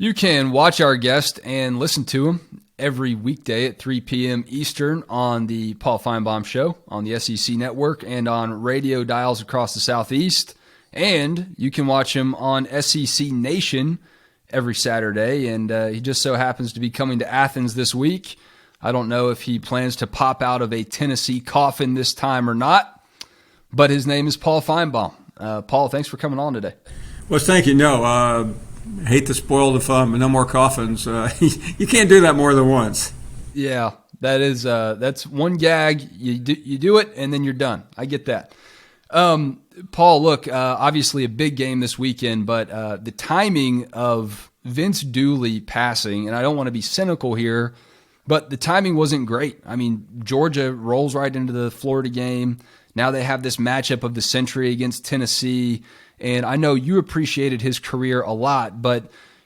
You can watch our guest and listen to him every weekday at 3 p.m. Eastern on the Paul Finebaum Show on the SEC Network and on radio dials across the Southeast. And you can watch him on SEC Nation every Saturday. And he just so happens to be coming to Athens this week. I don't know if he plans to pop out of a Tennessee coffin this time or not, but his name is Paul Finebaum. Paul, thanks for coming on today. Well, thank you. No, hate to spoil the fun, but no more coffins. You can't do that more than once. Yeah, that's one gag. You do it, and then you're done. I get that. Paul, look, obviously a big game this weekend, but the timing of Vince Dooley passing, and I don't want to be cynical here, but the timing wasn't great. I mean, Georgia rolls right into the Florida game. Now they have this matchup of the century against Tennessee. And I know you appreciated his career a lot, but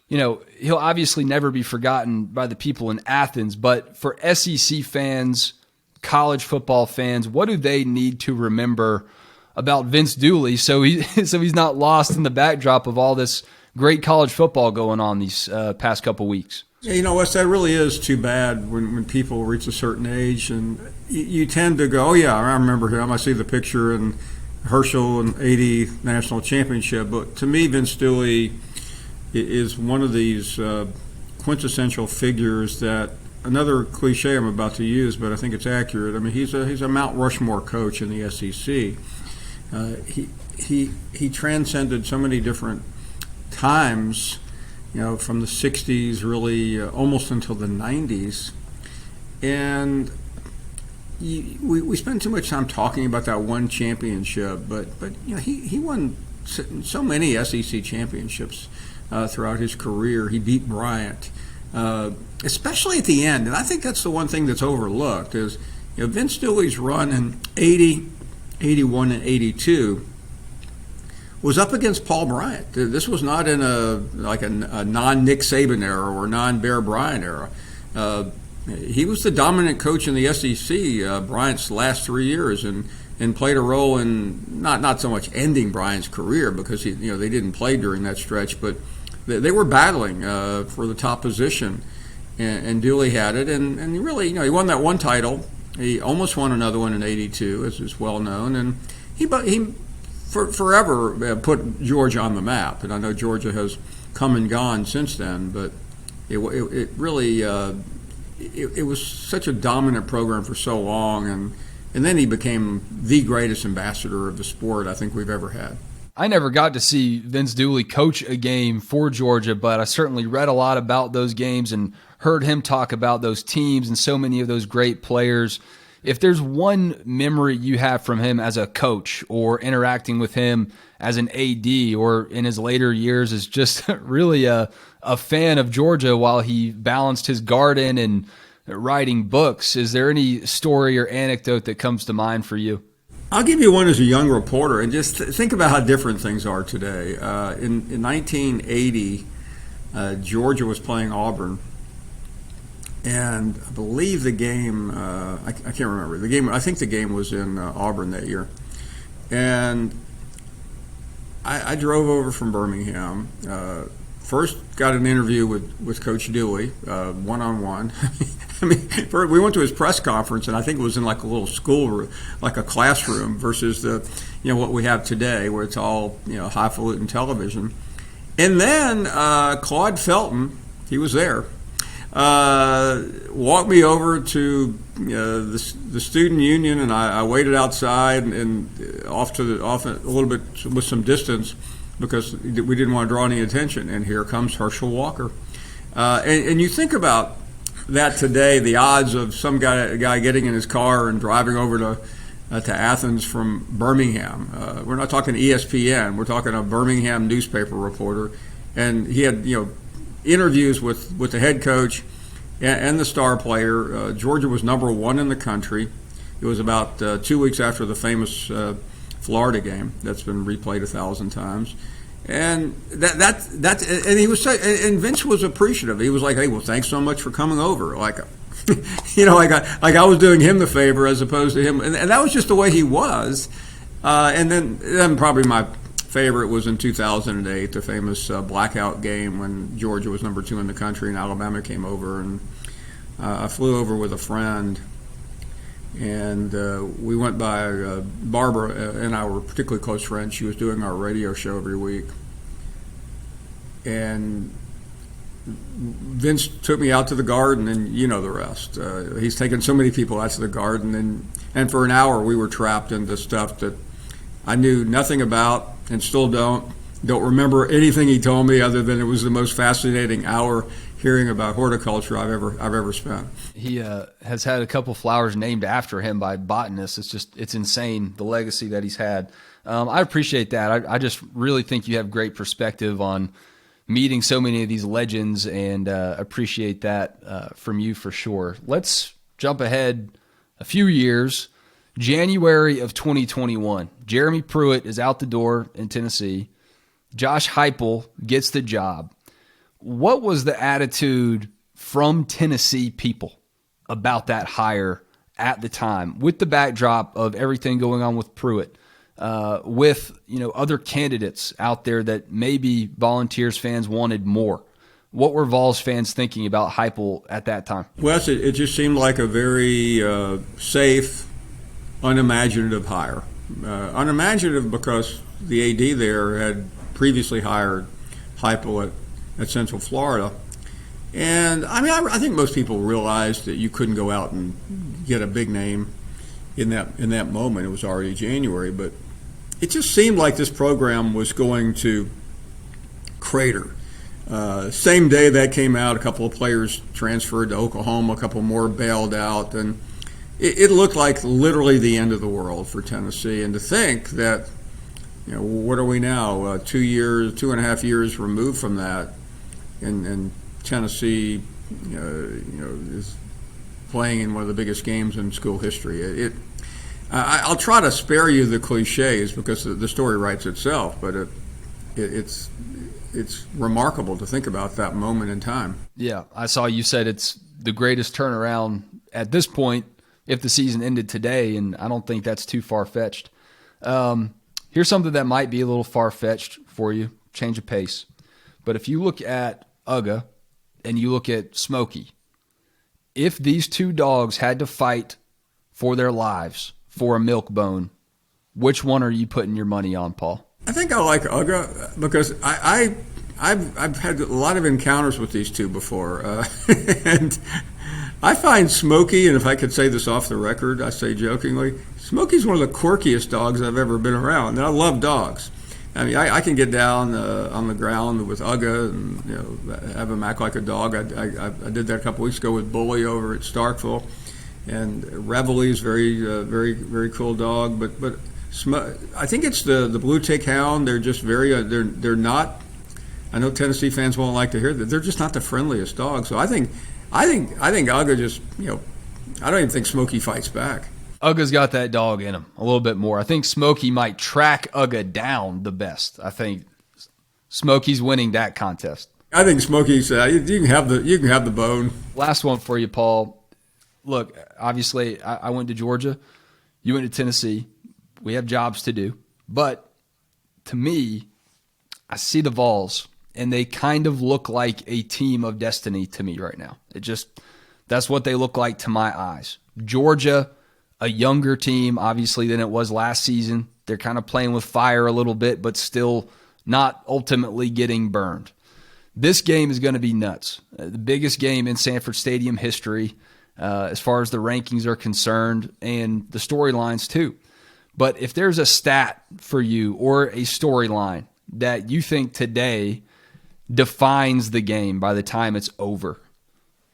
he'll obviously never be forgotten by the people in Athens. But for SEC fans, college football fans, what do they need to remember about Vince Dooley so he's not lost in the backdrop of all this great college football going on these past couple weeks? Yeah, Wes, that really is too bad when people reach a certain age and you tend to go, oh yeah, I remember him. I see the picture and Heupel and 80 national championship. But to me, Vince Dooley is one of these quintessential figures that, another cliche I'm about to use, but I think it's accurate. I mean, he's a Mount Rushmore coach in the SEC. He transcended so many different times, from the 60s really almost until the 90s. And we spend too much time talking about that one championship, but he won so many SEC championships throughout his career. He beat Bryant, especially at the end, and I think that's the one thing that's overlooked is Vince Dooley's run in 80, 81, and 82 was up against Paul Bryant. This was not in a non-Nick Saban era or non-Bear Bryant era. He was the dominant coach in the SEC Bryant's last 3 years, and played a role in not so much ending Bryant's career because they didn't play during that stretch, but they were battling for the top position, and Dooley had it, and he really he won that one title. He almost won another one in '82, as is well known, and he forever put Georgia on the map. And I know Georgia has come and gone since then, but it really. It was such a dominant program for so long, and then he became the greatest ambassador of the sport I think we've ever had. I never got to see Vince Dooley coach a game for Georgia, but I certainly read a lot about those games and heard him talk about those teams and so many of those great players. If there's one memory you have from him as a coach or interacting with him as an AD or in his later years as just really a fan of Georgia while he balanced his garden and writing books, is there any story or anecdote that comes to mind for you? I'll give you one as a young reporter, and just think about how different things are today. In 1980, Georgia was playing Auburn. And I believe the game, I can't remember. The game, I think the game was in Auburn that year. And I drove over from Birmingham. First got an interview with Coach Dooley, one-on-one. I mean, we went to his press conference, and I think it was in like a little school, like a classroom, versus what we have today, where it's all highfalutin television. And then Claude Felton, he was there. Walked me over to the student union, and I waited outside and off a little bit with some distance because we didn't want to draw any attention. And here comes Herschel Walker. And you think about that today, the odds of some guy getting in his car and driving over to Athens from Birmingham. We're not talking ESPN. We're talking a Birmingham newspaper reporter, and he had interviews with the head coach and the star player. Georgia was number 1 in the country. It was about 2 weeks after the famous Florida game that's been replayed 1,000 times. And and he was and Vince was appreciative. He was like, "Hey, well, thanks so much for coming over." Like, like I was doing him the favor as opposed to him, and that was just the way he was. And then probably my favorite was in 2008, the famous blackout game when Georgia was number 2 in the country and Alabama came over. And I flew over with a friend, and we went by Barbara and I were particularly close friends. She was doing our radio show every week. And Vince took me out to the garden, and you know the rest. He's taken so many people out to the garden, and for an hour we were trapped into stuff that I knew nothing about and still don't remember anything he told me other than it was the most fascinating hour hearing about horticulture I've ever spent. He has had a couple flowers named after him by botanists. It's insane, the legacy that he's had. I appreciate that. I just really think you have great perspective on meeting so many of these legends, and appreciate that from you for sure. Let's jump ahead a few years. January of 2021, Jeremy Pruitt is out the door in Tennessee. Josh Heupel gets the job. What was the attitude from Tennessee people about that hire at the time, with the backdrop of everything going on with Pruitt, with other candidates out there that maybe Volunteers fans wanted more? What were Vols fans thinking about Heupel at that time? Well, it just seemed like a very safe, unimaginative hire. Unimaginative because the AD there had previously hired Heupel at Central Florida. And I think most people realized that you couldn't go out and get a big name in that moment. It was already January, but it just seemed like this program was going to crater. Same day that came out, a couple of players transferred to Oklahoma, a couple more bailed out, and it looked like literally the end of the world for Tennessee. And to think that, what are we now? 2.5 years removed from that, and Tennessee, is playing in one of the biggest games in school history. I'll try to spare you the cliches because the story writes itself, but it's remarkable to think about that moment in time. Yeah, I saw you said it's the greatest turnaround at this point if the season ended today, and I don't think that's too far-fetched. Here's something that might be a little far-fetched for you, change of pace. But if you look at Uga and you look at Smokey, if these two dogs had to fight for their lives for a milk bone, which one are you putting your money on, Paul? I think I like Uga because I've had a lot of encounters with these two before, and I find Smokey, and if I could say this off the record, I say jokingly, Smokey's one of the quirkiest dogs I've ever been around. And I love dogs. I mean, I can get down on the ground with Uga and have him act like a dog. I did that a couple weeks ago with Bully over at Starkville, and Rivalry is very cool dog. But I think it's the Blue Tick Hound. They're just they're not. I know Tennessee fans won't like to hear that. They're just not the friendliest dogs. So I think Uga just I don't even think Smokey fights back. Uga's got that dog in him a little bit more. I think Smokey might track Uga down the best. I think Smokey's winning that contest. I think Smokey's you can have the bone. Last one for you, Paul. Look, obviously I went to Georgia. You went to Tennessee. We have jobs to do. But to me, I see the Vols, and they kind of look like a team of destiny to me right now. That's what they look like to my eyes. Georgia, a younger team, obviously, than it was last season. They're kind of playing with fire a little bit, but still not ultimately getting burned. This game is going to be nuts. The biggest game in Sanford Stadium history as far as the rankings are concerned, and the storylines too. But if there's a stat for you or a storyline that you think today defines the game by the time it's over,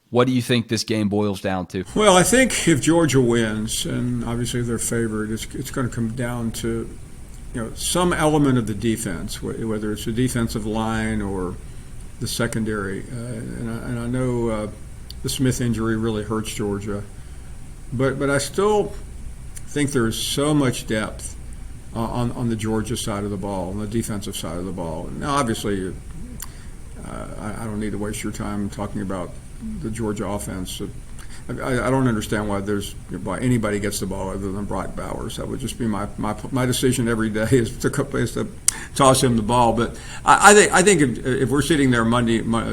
what do you think this game boils down to? Well, I think if Georgia wins, and obviously they're favored, it's going to come down to some element of the defense, whether it's the defensive line or the secondary. And I know the Smith injury really hurts Georgia, but I still think there is so much depth on the Georgia side of the ball, on the defensive side of the ball. Now, obviously, I don't need to waste your time talking about the Georgia offense. I don't understand why anybody gets the ball other than Brock Bowers. That would just be my decision every day is to toss him the ball. But I think if we're sitting there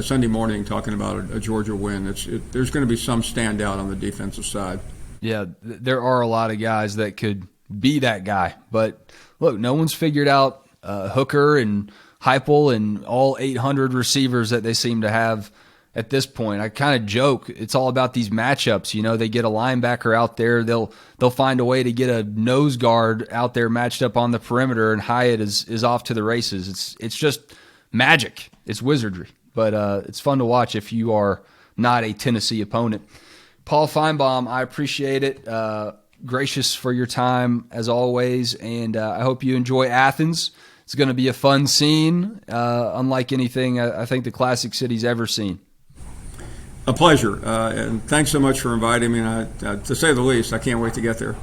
Sunday morning talking about a Georgia win, there's going to be some standout on the defensive side. Yeah, there are a lot of guys that could be that guy. But look, no one's figured out Hooker and Heupel and all 800 receivers that they seem to have at this point. I kind of joke it's all about these matchups. You know, they get a linebacker out there, they'll find a way to get a nose guard out there matched up on the perimeter, and Hyatt is off to the races. It's just magic. It's wizardry. But it's fun to watch if you are not a Tennessee opponent. Paul Finebaum, I appreciate it. Gracious for your time as always, and I hope you enjoy Athens. It's going to be a fun scene, unlike anything I think the Classic City's ever seen. A pleasure, and thanks so much for inviting me. And to say the least, I can't wait to get there.